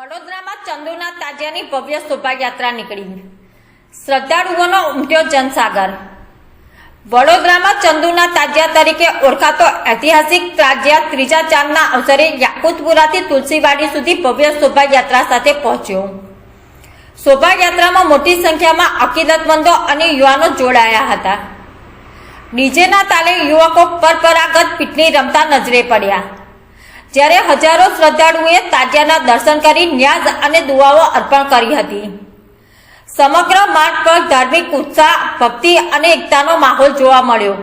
વડોદરામાં ચંદુના તાજિયાની ભવ્ય શોભાયાત્રા નીકળી. શ્રદ્ધાળુઓનો ઉમટ્યો જનસાગર. વડોદરામાં ચંદુના તાજિયા તરીકે ઓળખાતો ઐતિહાસિક તાજિયા ત્રીજા ચાંદના અવસરે યાકુતપુરાથી તુલસીવાડી સુધી ભવ્ય શોભાયાત્રા સાથે પહોંચ્યો. શોભાયાત્રામાં મોટી સંખ્યામાં અકીદતમંદો અને યુવાનો જોડાયા હતા. ડીજેના તાલે યુવકો પરંપરાગત પીઠની રમતા નજરે પડ્યા, જ્યારે હજારો શ્રદ્ધાળુઓએ તાજિયાના દર્શન કરી ન્યાઝ અને દુઆઓ અર્પણ કરી હતી. સમગ્ર માર્ગ પર ધાર્મિક ઉત્સાહ, ભક્તિ અને એકતાનો માહોલ જોવા મળ્યો.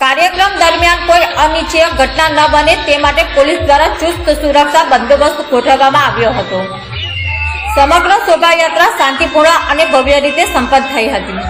કાર્યક્રમ દરમિયાન કોઈ અનિચ્છનીય ઘટના ન બને તે માટે પોલીસ દ્વારા ચુસ્ત સુરક્ષા બંદોબસ્ત ગોઠવવામાં આવ્યો હતો. સમગ્ર શોભાયાત્રા શાંતિપૂર્ણ અને ભવ્ય રીતે સંપન્ન થઈ હતી.